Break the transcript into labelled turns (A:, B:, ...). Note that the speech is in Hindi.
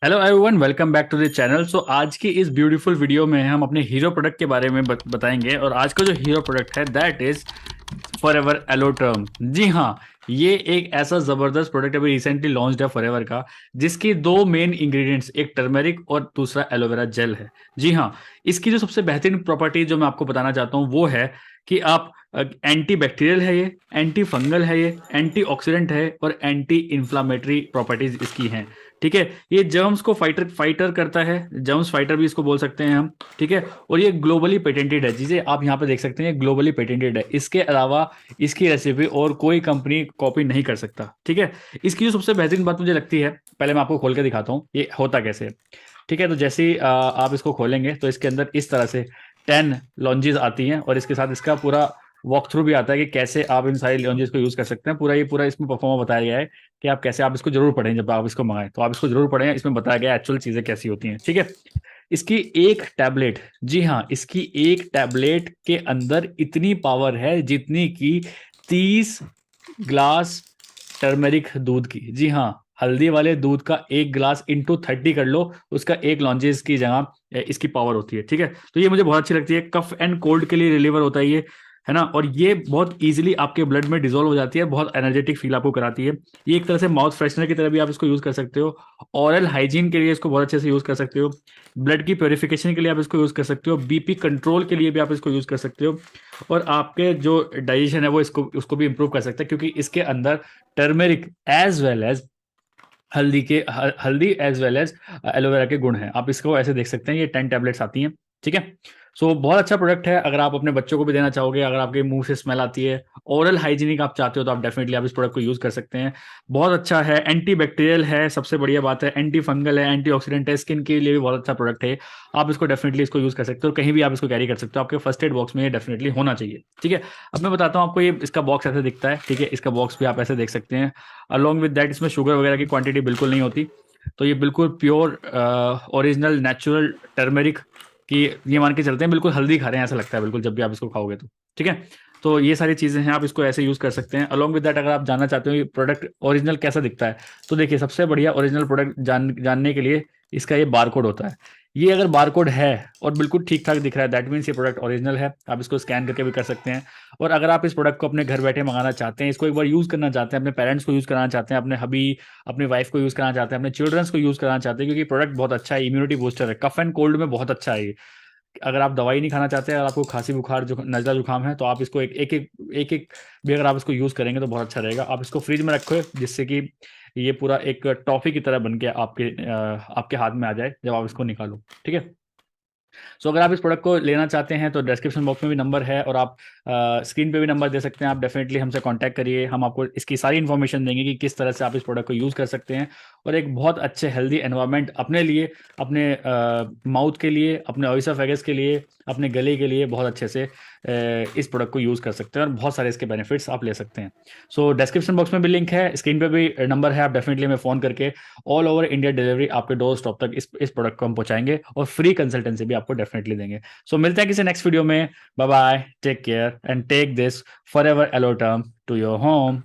A: Hello everyone, welcome back to the channel. So आज की इस ब्यूटीफुल वीडियो में हम अपने हीरो प्रोडक्ट के बारे में बताएंगे। और आज का जो हीरो प्रोडक्ट है that is forever yellow term. जी हाँ, ये एक ऐसा जबरदस्त प्रोडक्ट अभी रिसेंटली लॉन्च्ड है फॉरएवर का, जिसकी दो मेन इंग्रेडिएंट्स, एक टर्मेरिक और दूसरा एलोवेरा जेल है। जी हाँ, इसकी जो सबसे बेहतरीन प्रॉपर्टी जो मैं आपको बताना चाहता हूँ वो है कि आप एंटी बैक्टीरियल है, ये एंटी फंगल है, ये एंटी ऑक्सीडेंट है और एंटी इन्फ्लामेटरी प्रॉपर्टीज इसकी हैं। ठीक है, ये जर्म्स को फाइटर फाइटर करता है, जर्म्स फाइटर भी इसको बोल सकते हैं हम। ठीक है, और ये ग्लोबली पेटेंटेड है, जिसे आप यहाँ पे देख सकते हैं, ये ग्लोबली पेटेंटेड है। इसके अलावा इसकी रेसिपी और कोई कंपनी कॉपी नहीं कर सकता। ठीक है, इसकी जो सबसे बेहतरीन बात मुझे लगती है, पहले मैं आपको खोल के दिखाता हूँ ये होता कैसे है। ठीक है, तो जैसे ही आप इसको खोलेंगे तो इसके अंदर इस तरह से 10 लॉन्जेस आती हैं और इसके साथ इसका पूरा वॉक थ्रू भी आता है कि कैसे आप इन सारी लॉन्जेस को यूज कर सकते हैं। पूरा ये पूरा इसमें परफॉर्मा बताया गया है कि आप कैसे, आप इसको जरूर पढ़ें, जब आप इसको मंगाएं तो आप इसको जरूर पढ़ें, इसमें बताया गया एक्चुअल चीजें कैसी होती हैं। ठीक है, इसकी एक टैबलेट, जी हाँ, इसकी एक टैबलेट के अंदर इतनी पावर है जितनी की 30 ग्लास टर्मेरिक दूध की। जी हाँ, हल्दी वाले दूध का एक ग्लास इंटू 30 कर लो, उसका एक लॉन्जेस की जगह इसकी पावर होती है। ठीक है, तो ये मुझे बहुत अच्छी लगती है। कफ एंड कोल्ड के लिए रिलीवर होता है ये, है ना। और ये बहुत इजीली आपके ब्लड में डिजोल्व हो जाती है, बहुत एनर्जेटिक फील आपको कराती है। ये एक तरह से माउथ फ्रेशनर की तरह भी आप इसको यूज कर सकते हो। ऑरल हाइजीन के लिए इसको बहुत अच्छे से यूज कर सकते हो। ब्लड की प्योरिफिकेशन के लिए आप इसको यूज कर सकते हो। बीपी कंट्रोल के लिए भी आप इसको यूज कर सकते हो। और आपके जो डाइजेशन है वो इसको उसको भी इंप्रूव कर सकते हैं, क्योंकि इसके अंदर टर्मेरिक एज वेल एज हल्दी एज वेल एज एलोवेरा के गुण हैं। आप इसको ऐसे देख सकते हैं, ये 10 टैबलेट्स आती हैं। ठीक है, सो बहुत अच्छा प्रोडक्ट है। अगर आप अपने बच्चों को भी देना चाहोगे, अगर आपके मुंह से स्मेल आती है, ओरल हाइजीनिक आप चाहते हो, तो आप डेफिनेटली आप इस प्रोडक्ट को यूज कर सकते हैं। बहुत अच्छा है, एंटी बैक्टीरियल है, सबसे बढ़िया बात है, एंटी फंगल है, एंटी ऑक्सीडेंट है, स्किन के लिए भी बहुत अच्छा प्रोडक्ट है। आप इसको डेफिनेटली इसको यूज कर सकते हो, कहीं भी आप इसको कैरी कर सकते हो, आपके फर्स्ट एड बॉक्स में ये डेफिनेटली होना चाहिए। ठीक है, अब मैं बताता हूँ आपको, ये इसका बॉक्स ऐसे दिखता है। ठीक है, इसका बॉक्स भी आप ऐसे देख सकते हैं। अलॉन्ग विद दैट इसमें शुगर वगैरह की क्वांटिटी बिल्कुल नहीं होती। तो ये बिल्कुल प्योर ओरिजिनल नेचुरल टर्मेरिक की, ये मान के चलते हैं बिल्कुल हल्दी खा रहे हैं ऐसा लगता है बिल्कुल, जब भी आप इसको खाओगे तो। ठीक है, तो ये सारी चीज़ें हैं, आप इसको ऐसे यूज़ कर सकते हैं। अलॉन्ग विद दैट अगर आप जानना चाहते हो ये प्रोडक्ट ओरिजिनल कैसा दिखता है, तो देखिए, सबसे बढ़िया ओरिजिनल प्रोडक्ट जानने के लिए इसका ये बारकोड होता है। ये अगर बारकोड है और बिल्कुल ठीक ठाक दिख रहा है, दैट मीन्स ये प्रोडक्ट ओरिजिनल है। आप इसको स्कैन करके भी कर सकते हैं। और अगर आप इस प्रोडक्ट को अपने घर बैठे मंगाना चाहते हैं, इसको एक बार यूज़ करना चाहते हैं, अपने पेरेंट्स को यूज़ कराना चाहते हैं, अपने हबी अपनी वाइफ को यूज़ कराना चाहते हैं, अपने चिल्ड्रंस को यूज़ कराना चाहते हैं, क्योंकि प्रोडक्ट बहुत अच्छा है, इम्यूनिटी बूस्टर है, कफ एंड कोल्ड में बहुत अच्छा है ये। अगर आप दवाई नहीं खाना चाहते, अगर आपको खांसी बुखार जो नजला जुकाम है, तो आप इसको एक एक भी अगर आप इसको यूज़ करेंगे तो बहुत अच्छा रहेगा। आप इसको फ्रिज में रखो, जिससे कि ये पूरा एक टॉफी की तरह बन के आपके हाथ में आ जाए जब आप इसको निकालो। ठीक है, सो अगर आप इस प्रोडक्ट को लेना चाहते हैं तो डिस्क्रिप्शन बॉक्स में भी नंबर है, और आप स्क्रीन पे भी नंबर दे सकते हैं। आप डेफिनेटली हमसे कांटेक्ट करिए, हम आपको इसकी सारी इन्फॉर्मेशन देंगे कि किस तरह से आप इस प्रोडक्ट को यूज़ कर सकते हैं, और एक बहुत अच्छे हेल्दी एनवायरनमेंट अपने लिए, अपने माउथ के लिए, अपने ऑइसोफेगस के लिए, अपने गले के लिए बहुत अच्छे से इस प्रोडक्ट को यूज़ कर सकते हैं, और बहुत सारे इसके बेनिफिट्स आप ले सकते हैं। सो डिस्क्रिप्शन बॉक्स में भी लिंक है, स्क्रीन पे भी नंबर है, आप डेफिनेटली हमें फ़ोन करके ऑल ओवर इंडिया डिलीवरी आपके डोर स्टॉप तक इस प्रोडक्ट को हम पहुंचाएंगे, और फ्री कंसल्टेंसी भी आपको डेफिनेटली देंगे। सो मिलते हैं किसी नेक्स्ट वीडियो में। Bye bye, take care and take this forever yellow term to your home.